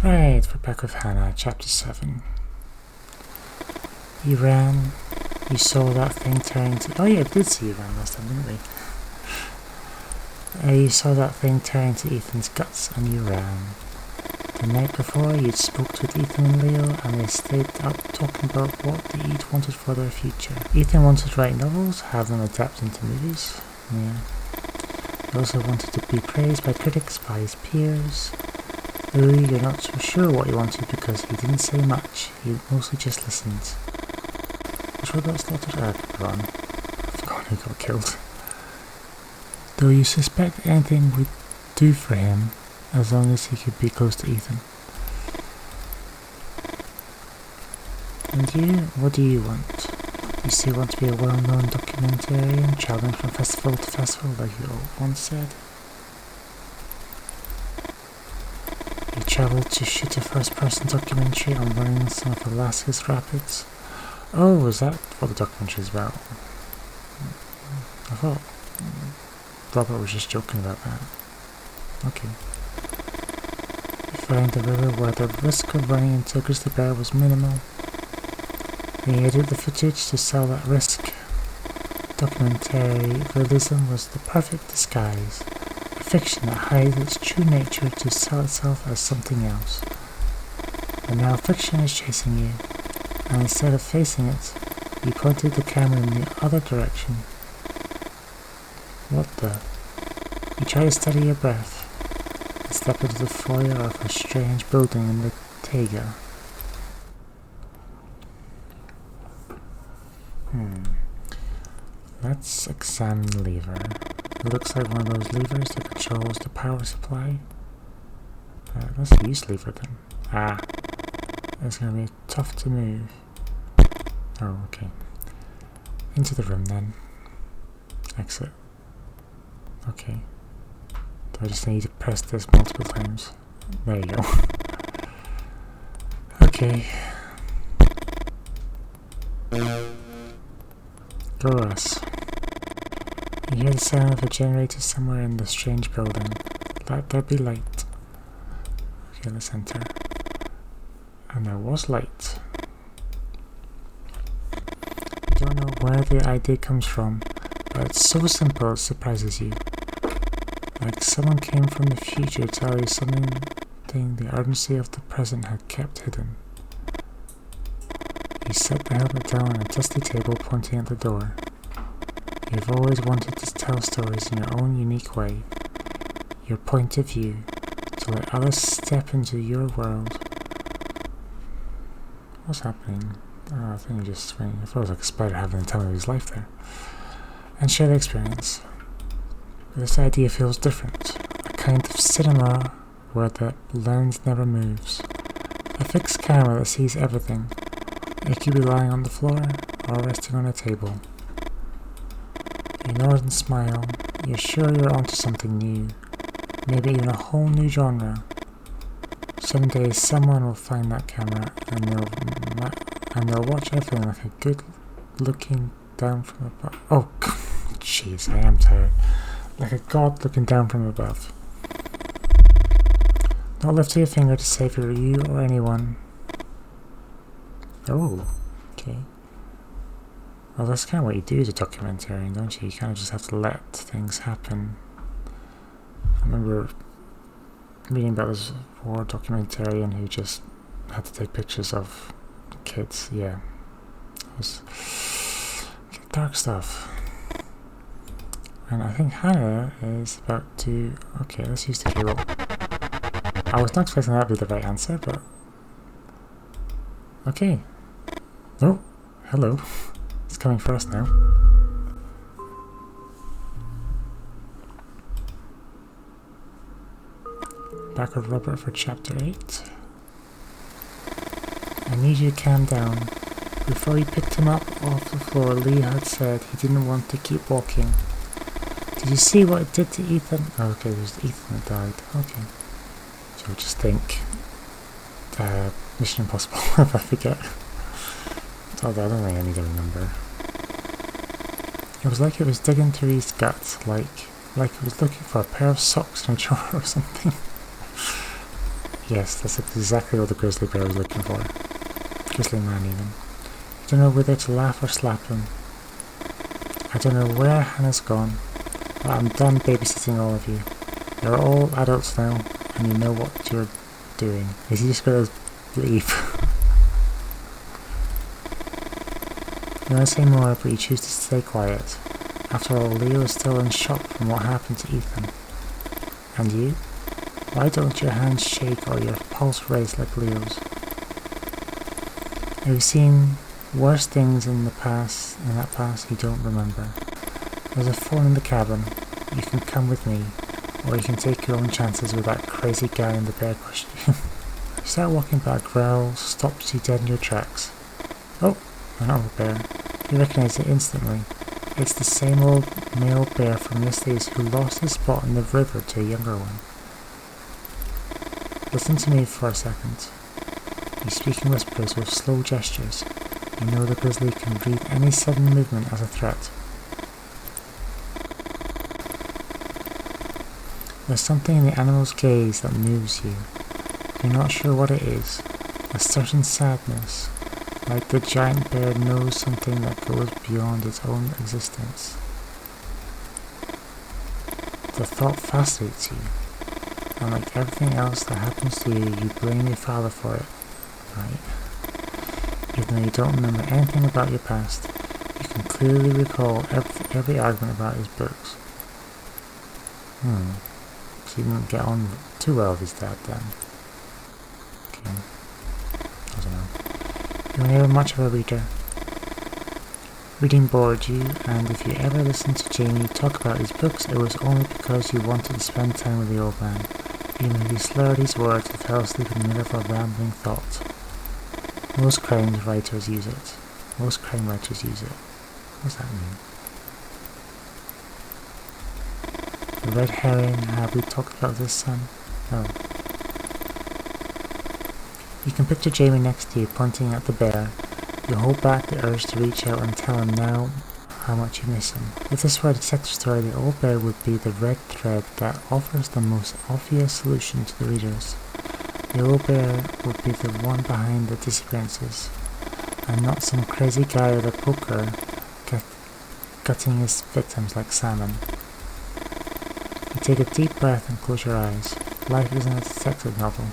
Right, we're back with Hannah, chapter 7. You ran, you saw that thing turning to... Oh yeah, I did see you ran last time, didn't we? You saw that thing turning to Ethan's guts, and you ran. The night before, you'd spoke with Ethan and Leo, and they stayed up talking about what they each wanted for their future. Ethan wanted to write novels, have them adapt into movies. Yeah. He also wanted to be praised by critics, by his peers. Louis, you're not so sure what he wanted because he didn't say much. He mostly just listened. Which one got slaughtered? Run. I forgot who got killed. Though you suspect anything would do for him, as long as he could be close to Ethan. And you? What do you want? You still want to be a well-known documentarian, traveling from festival to festival like you once said? You travelled to shoot a first-person documentary on running some of Alaska's rapids. Oh, is that what the documentary is about? I thought Robert was just joking about that. Okay. You found a river where the risk of running into a grizzly bear was minimal. And you edited the footage to sell that risk. Documentary realism was the perfect disguise. A fiction that hides its true nature to sell itself as something else. But now fiction is chasing you, and instead of facing it, you pointed the camera in the other direction. What the? You try to steady your breath and step into the foyer of a strange building in the taiga. Let's examine the lever. It looks like one of those levers that controls the power supply. Let's use lever then. It's going to be tough to move. Oh, okay. Into the room then. Exit. Okay. Do I just need to press this multiple times? There you go. Okay. Go us. You hear the sound of a generator somewhere in the strange building. Let there be light. Okay, let's enter. And there was light. You don't know where the idea comes from, but it's so simple it surprises you. Like someone came from the future to tell you something the urgency of the present had kept hidden. You set the helmet down on a dusty table pointing at the door. You've always wanted to tell stories in your own unique way, your point of view, to let others step into your world. What's happening? Oh, I think he just swinging. I thought it was like a spider having the time of his life there. And share the experience. But this idea feels different. A kind of cinema where the lens never moves. A fixed camera that sees everything. It could be lying on the floor or resting on a table. You nod and smile. You're sure you're onto something new. Maybe even a whole new genre. Someday someone will find that camera and they'll watch everything like a good looking down from above. Oh, jeez, I am tired. Like a god looking down from above. Not lifting your finger to save you or anyone. Oh, okay. Well, that's kind of what you do as a documentarian, don't you? You kind of just have to let things happen. I remember reading about this war documentarian who just had to take pictures of kids. Yeah, it was dark stuff. And I think Hannah is about to... Okay, let's use the cable. I was not expecting that to be the right answer, but... Okay. Oh, hello. It's coming for us now. Back with Robert for chapter 8. I need you to calm down. Before you picked him up off the floor, Lee had said he didn't want to keep walking. Did you see what it did to Ethan? Oh, okay, it was Ethan that died. Okay. So just think. Mission Impossible, if I forget. Although I don't think I need to remember. It was like it was digging through his guts, like it was looking for a pair of socks in a drawer or something. Yes, that's exactly what the grizzly bear was looking for. Grizzly Man, even. I don't know whether to laugh or slap him. I don't know where Hannah's gone, but I'm done babysitting all of you. You're all adults now, and you know what you're doing. Is he just going to leave? You want to say more, but you choose to stay quiet. After all, Leo is still in shock from what happened to Ethan. And you? Why don't your hands shake or your pulse race like Leo's? Have you seen worse things in that past you don't remember? There's a phone in the cabin. You can come with me, or you can take your own chances with that crazy guy in the bear costume. You start walking, but a growl stops you dead in your tracks. Oh, another bear. You recognize it instantly. It's the same old male bear from yesterday's who lost his spot in the river to a younger one. Listen to me for a second. You speak in whispers with slow gestures. You know the grizzly can read any sudden movement as a threat. There's something in the animal's gaze that moves you. You're not sure what it is. A certain sadness, like the giant bear knows something that goes beyond its own existence. The thought fascinates you, and like everything else that happens to you, you blame your father for it, right? Even though you don't remember anything about your past, you can clearly recall every argument about his books. So you didn't get on too well with his dad then. Okay. I don't know. You were never much of a reader. Reading bored you, and if you ever listened to Jamie talk about his books, it was only because you wanted to spend time with the old man, even if he slurred his words and fell asleep in the middle of a rambling thought. Most crime writers use it. Most crime writers use it. What does that mean? The red herring, have we talked about this, son? No. You can picture Jamie next to you, pointing at the bear. You hold back the urge to reach out and tell him now how much you miss him. If this were a detective story, the old bear would be the red thread that offers the most obvious solution to the readers. The old bear would be the one behind the disappearances, and not some crazy guy with a poker gutting his victims like salmon. You take a deep breath and close your eyes. Life isn't a detective novel.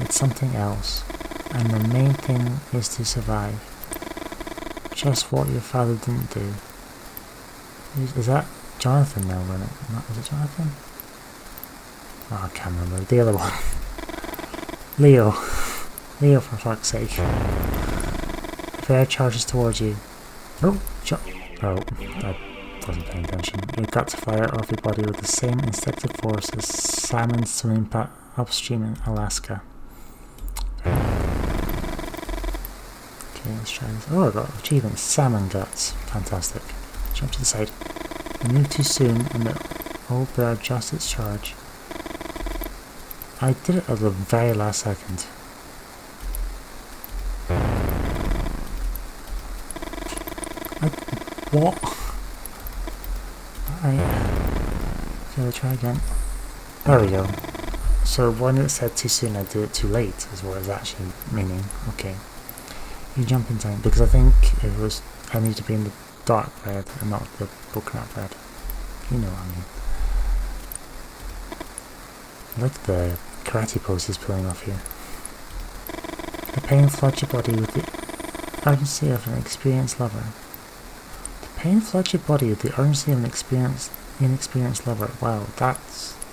It's something else, and the main thing is to survive. Just what your father didn't do. Is that Jonathan now, Rennet? Is it Jonathan? Oh, I can't remember. The other one. Leo. Leo, for fuck's sake. The bear charges towards you. Oh, I wasn't paying attention. Your guts fire off your body with the same instinctive force as salmon swimming upstream in Alaska. Okay, let's try this. Oh, I got achievement. Salmon guts. Fantastic. Jump to the side. You move too soon and the old bear adjusts its charge. I did it at the very last second. What? Alright. Shall I try again? There we go. So when it said too soon, I did it too late, is what it's actually meaning. Okay. You jump in time, because I think it was, I need to be in the dark red and not the coconut red. You know what I mean. I like the karate pose he's pulling off here. The pain floods your body with the urgency of an experienced lover. The pain floods your body with the urgency of an inexperienced lover. Wow,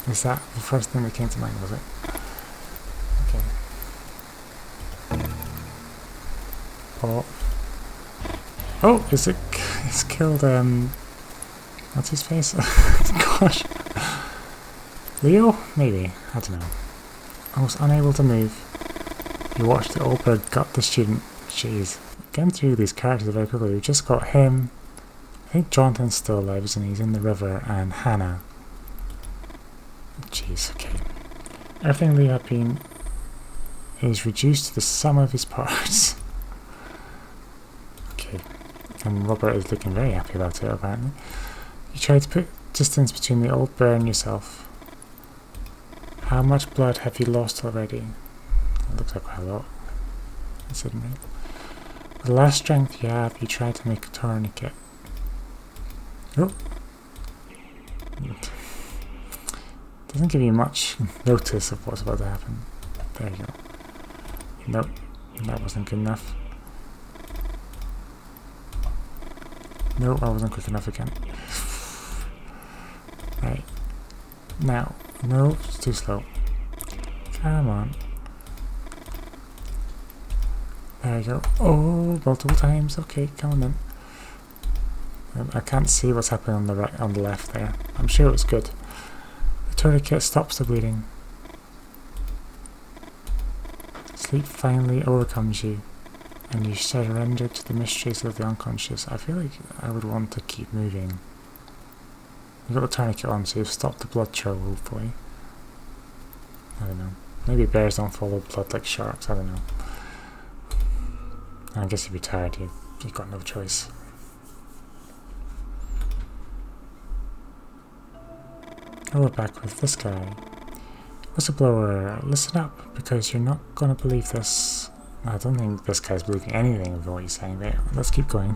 is that the first thing that came to mind, was it? Okay. Oh, it's killed, what's his face? Gosh. Leo? Maybe. I don't know. I was unable to move. You watched the old bird gut the student. Jeez. Getting through these characters very quickly. We've just got him. I think Jonathan's still alive, isn't he? He's in the river, and Hannah. Jeez, okay. Everything Leo had been is reduced to the sum of his parts. Okay. And Robert is looking very happy about it, apparently. You try to put distance between the old bear and yourself. How much blood have you lost already? It looks like quite a lot, considering. With the last strength you have, you try to make a tourniquet. Oh! Doesn't give you much notice of what's about to happen. There you go. Nope, that wasn't good enough. Nope, I wasn't quick enough again. Right. Now, no, it's too slow. Come on. There you go. Oh, multiple times. Okay, come on then. I can't see what's happening on the right, on the left there. I'm sure it was good. The tourniquet stops the bleeding. Sleep finally overcomes you, and you surrender to the mysteries of the unconscious. I feel like I would want to keep moving. You've got the tourniquet on, so you've stopped the blood trail, hopefully. I don't know. Maybe bears don't follow blood like sharks, I don't know. I guess if you're tired, you've got no choice. Oh, we're back with this guy. Whistleblower, listen up, because you're not gonna believe this. I don't think this guy's believing anything of what he's saying, but let's keep going.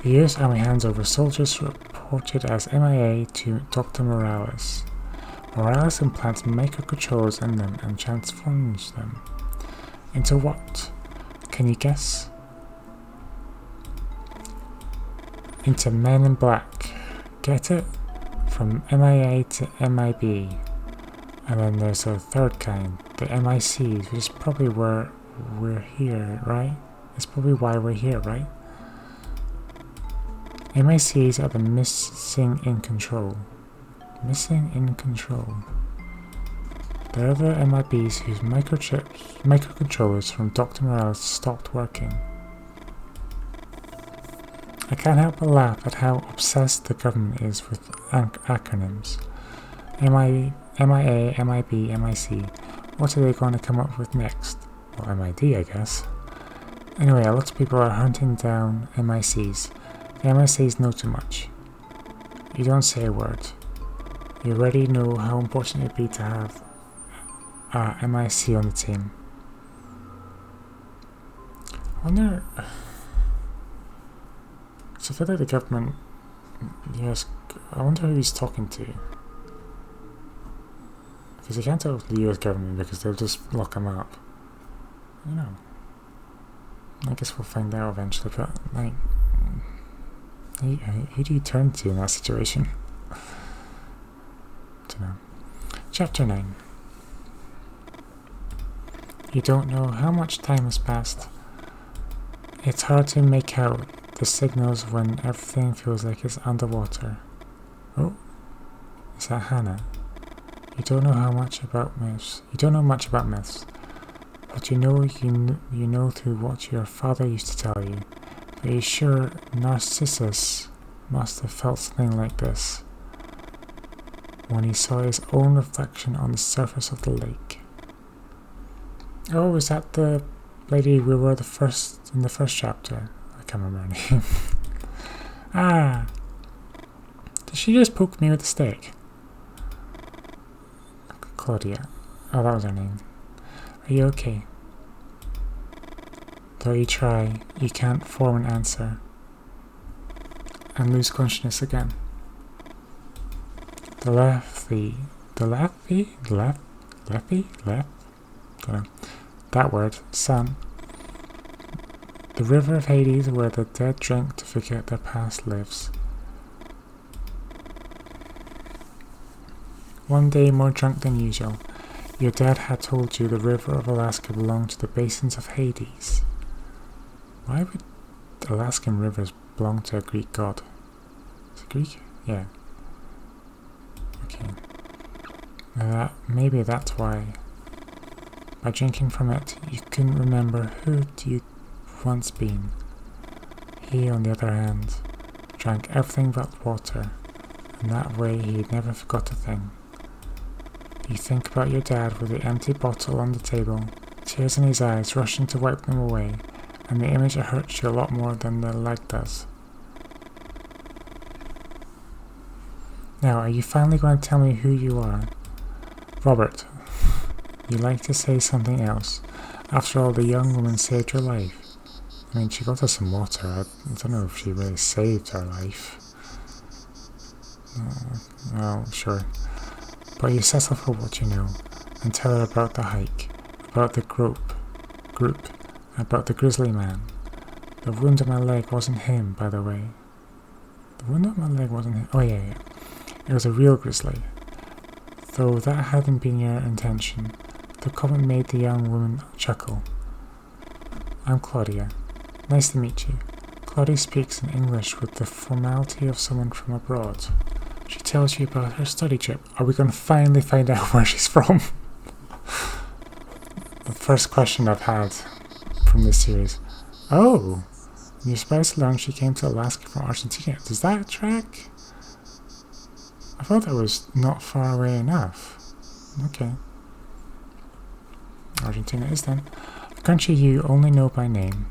The US Army hands over soldiers reported as MIA to Dr. Morales. Morales implants microcontrollers in them and transforms them. Into what? Can you guess? Into Men in Black. Get it? From MIA to MIB. And then there's a third kind, the MICs, which is probably where we're here, right? It's probably why we're here, right? MICs are the missing in control. Missing in control. They're the MIBs whose microcontrollers from Dr. Morales stopped working. I can't help but laugh at how obsessed the government is with acronyms. MIA, MIB, MIC. What are they going to come up with next? Well, MID, I guess. Anyway, a lot of people are hunting down MICs. The MICs know too much. You don't say a word. You already know how important it would be to have a MIC on the team. I wonder... So I feel like the government... Yes, I wonder who he's talking to. Because he can't talk to the US government because they'll just lock him up. You know. I guess we'll find out eventually, but like... Who do you turn to in that situation? Don't know. Chapter 9. You don't know how much time has passed. It's hard to make out the signals when everything feels like it's underwater. Oh, is that Hannah? You don't know how much about myths. You don't know much about myths, but you know through what your father used to tell you. Are you sure Narcissus must have felt something like this when he saw his own reflection on the surface of the lake? Oh, is that the lady we were in the first chapter? I can't remember her name. Ah! Did she just poke me with a stick? Claudia. Oh, that was her name. Are you okay? Though you try, you can't form an answer. And lose consciousness again. Don't know. That word, son. The river of Hades where the dead drink to forget their past lives. One day, more drunk than usual, your dad had told you the river of Alaska belonged to the basins of Hades. Why would Alaskan rivers belong to a Greek god? Is it Greek? Yeah. Okay. Maybe that's why. By drinking from it, you couldn't remember who you'd once been. He, on the other hand, drank everything but water, and that way he never forgot a thing. You think about your dad with the empty bottle on the table, tears in his eyes, rushing to wipe them away, and the image hurts you a lot more than the leg does. Now, are you finally going to tell me who you are? Robert. You like to say something else. After all, the young woman saved your life. I mean, she got us some water. I don't know if she really saved her life. Well, sure. But you settle for what you know, and tell her about the hike, about the group, about the Grizzly Man. The wound on my leg wasn't him, by the way. The wound on my leg wasn't him. Oh, yeah. It was a real grizzly. Though that hadn't been your intention, the comment made the young woman chuckle. I'm Claudia. Nice to meet you. Claudia speaks in English with the formality of someone from abroad. She tells you about her study trip. Are we going to finally find out where she's from? The first question I've had from this series. Oh, in your spice alone, she came to Alaska from Argentina. Does that track? I thought that was not far away enough. Okay. Argentina is then. A country you only know by name.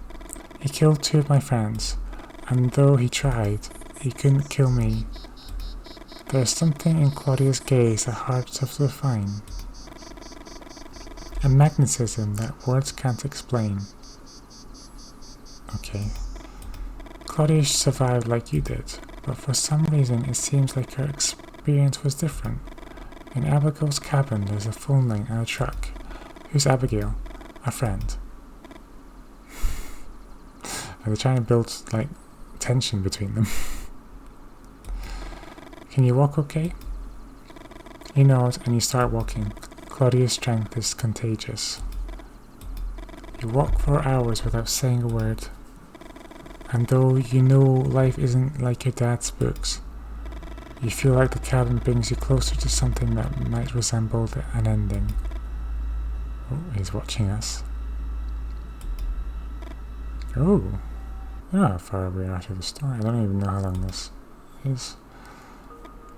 He killed 2 of my friends, and though he tried, he couldn't kill me. There's something in Claudia's gaze that hard to define. A magnetism that words can't explain. Okay. Claudia survived like you did, but for some reason it seems like her experience was different. In Abigail's cabin there's a phone line and a truck. Who's Abigail? A friend. And they're trying to build, tension between them. Can you walk okay? You nod and you start walking. Claudia's strength is contagious. You walk for hours without saying a word. And though you know life isn't like your dad's books, you feel like the cabin brings you closer to something that might resemble an ending. Oh, he's watching us. Oh, I don't know how far we are to the story. I don't even know how long this is.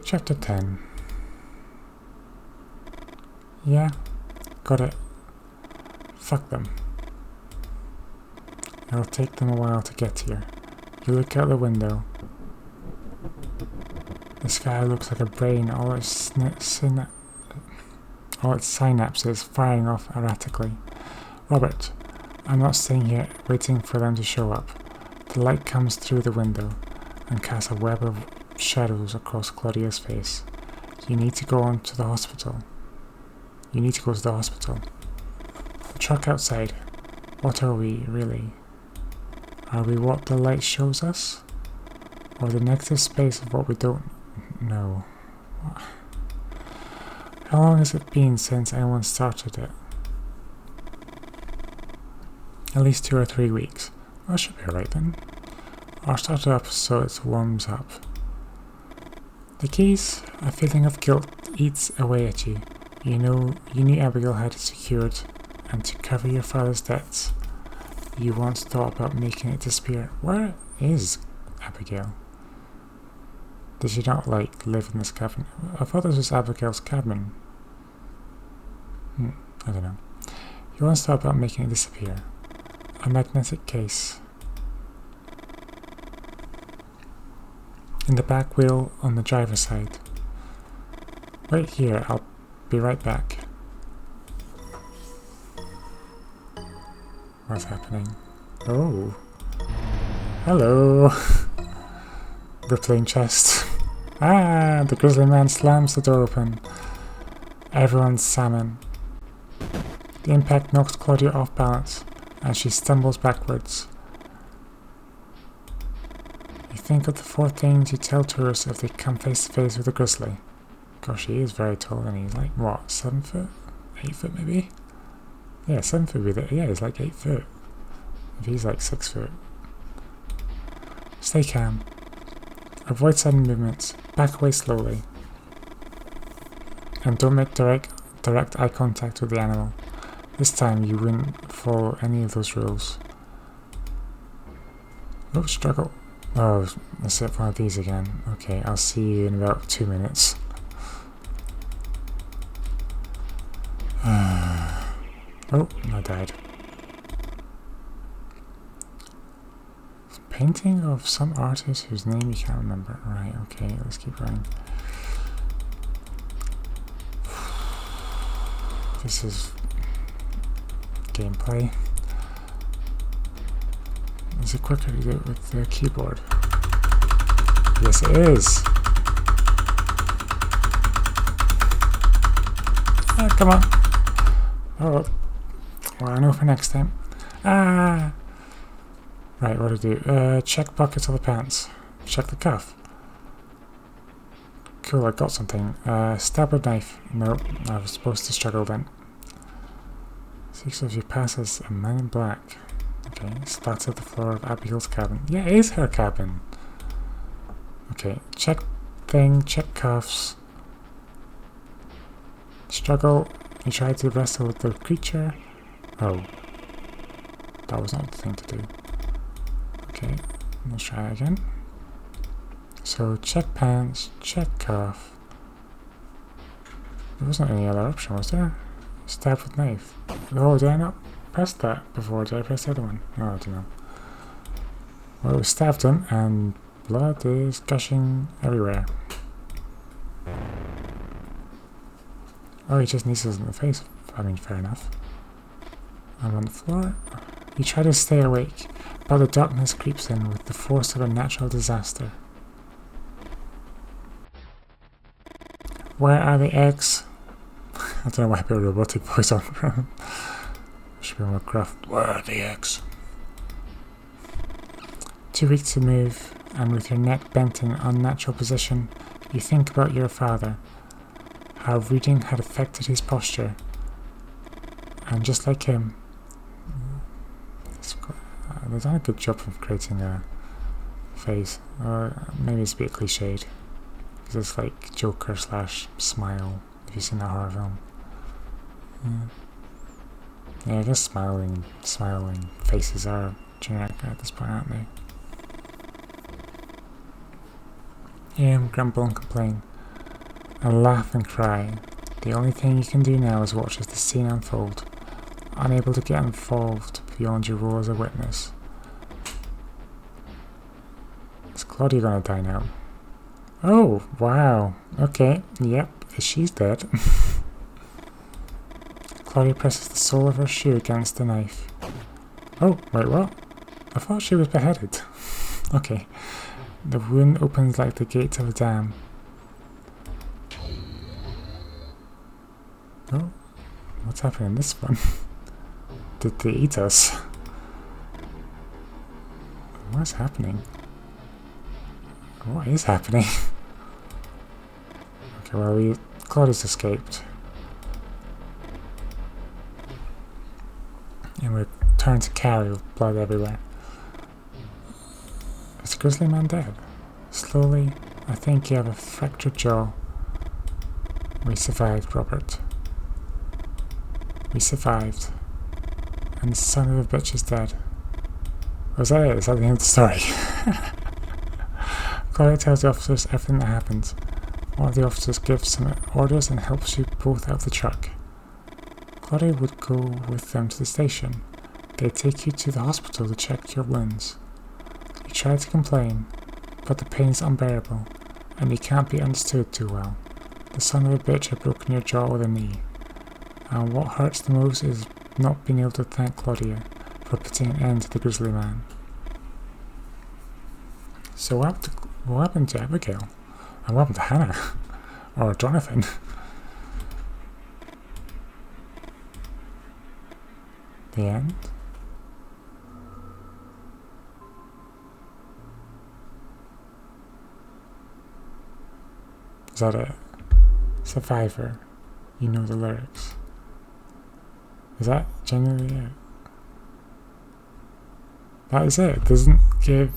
Chapter 10. Yeah, got it. Fuck them. It'll take them a while to get here. You look out the window. The sky looks like a brain, all its synapses firing off erratically. Robert, I'm not staying here waiting for them to show up. The light comes through the window and casts a web of shadows across Claudia's face. You need to go to the hospital. The truck outside. What are we, really? Are we what the light shows us? Or the negative space of what we don't know? How long has it been since anyone started it? At least 2 or 3 weeks. That should be alright then. I'll start it up so it warms up. The keys, a feeling of guilt eats away at you. You knew Abigail had it secured, and to cover your father's debts, you once thought about making it disappear. Where is Abigail? Did she not, live in this cabin? I thought this was Abigail's cabin. I don't know. You once thought about making it disappear. A magnetic case. In the back wheel on the driver's side. Wait here, I'll be right back. What's happening? Oh. Hello. Rippling chest. Ah, the Grizzly Man slams the door open. Everyone's salmon. The impact knocks Claudia off balance, and she stumbles backwards. You think of the 4 things you tell tourists if they come face to face with a grizzly. Gosh, he is very tall, and he's what, 7 foot? 8 foot maybe? Yeah, 7 foot would be there. Yeah, he's 8 foot. If he's 6 foot. Stay calm. Avoid sudden movements. Back away slowly. And don't make direct eye contact with the animal. This time you wouldn't follow any of those rules. Oh, struggle. Oh, let's hit one of these again. Okay, I'll see you in about 2 minutes. Oh, I died. Painting of some artist whose name you can't remember. Right, okay, let's keep going. This is gameplay. Is it quicker to do it with the keyboard? Yes, it is. Come on. Oh, well, I know for next time. Ah! Right, what do I do? Check pockets of the pants. Check the cuff. Cool, I got something. Stab with knife. No, I was supposed to struggle then. 6 of you pass as a man in black. Okay, starts at the floor of Abigail's cabin. Yeah, it is her cabin. Okay, check thing, check cuffs. Struggle. You try to wrestle with the creature. Oh. That was not the thing to do. Okay, let's try again. So, check pants, check cuff. There wasn't any other option, was there? Stab with knife. Oh, did I not press that before? Did I press the other one? Oh, I don't know. Well, we stabbed him, and blood is gushing everywhere. Oh, he just needs us in the face. I mean, fair enough. I'm on the floor. You try to stay awake, but the darkness creeps in with the force of a natural disaster. Where are the eggs? I don't know why I put a robotic voice on. Should be more gruff. Where are the eggs? Too weak to move, and with your neck bent in an unnatural position, you think about your father, how reading had affected his posture, and just like him, they've done a good job of creating a face, or maybe it's a bit cliched, because it's like Joker / Smile, if you've seen that horror film. Yeah, I guess smiling faces are generic at this point, aren't they? Hear him grumble and complain, and laugh and cry. The only thing you can do now is watch as the scene unfold, unable to get involved beyond your role as a witness. Is Claudia gonna die now? Oh, wow. Okay, yep, she's dead. Claudia presses the sole of her shoe against the knife. Oh, wait, what? I thought she was beheaded. Okay. The wound opens like the gates of a dam. Oh, what's happening in this one? Did they eat us? What's happening? What is happening? Okay, well, Claudia's escaped. And we're turned to Carrie with blood everywhere. Is Grizzly Man dead? Slowly, I think you have a fractured jaw. We survived, Robert. We survived. And the son of a bitch is dead. Was that it? Is that the end of the story? Claudia tells the officers everything that happened. One of the officers gives some orders and helps you both out of the truck. Claudia would go with them to the station. They take you to the hospital to check your wounds. You try to complain, but the pain is unbearable, and you can't be understood too well. The son of a bitch had broken your jaw with a knee. And what hurts the most is not being able to thank Claudia for putting an end to the Grizzly Man. So what happened to Abigail? And what happened to Hannah? Or Jonathan? The end? Is that it? Survivor. You know the lyrics. Is that genuinely it? That is it. It doesn't give...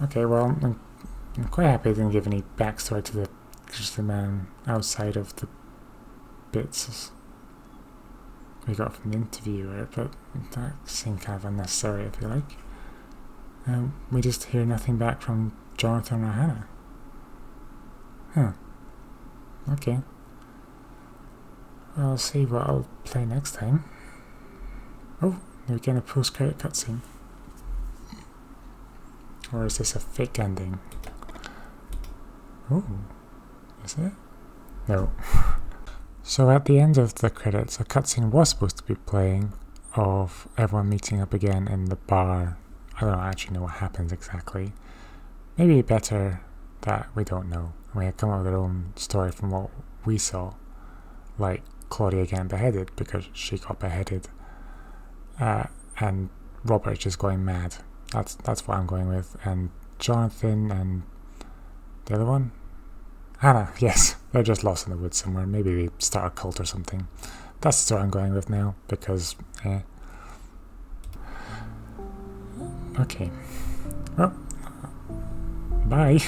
Okay, well, I'm quite happy it didn't give any backstory to the Grizzly Man outside of the bits we got from the interviewer, but that seemed kind of unnecessary, I feel like. We just hear nothing back from Jonathan or Hannah. Huh. Okay. Well, I'll see what I'll play next time. Oh, we're getting a post-credit cutscene. Or is this a fake ending? Oh, is it? No. So at the end of the credits, a cutscene was supposed to be playing of everyone meeting up again in the bar. I don't actually know what happens exactly. Maybe better that we don't know. We had come up with our own story from what we saw, like Claudia getting beheaded because she got beheaded, and Robert just going mad. That's what I'm going with. And Jonathan and the other one, Hannah. Yes, they're just lost in the woods somewhere. Maybe they start a cult or something. That's the story I'm going with now because. Okay. Well, bye.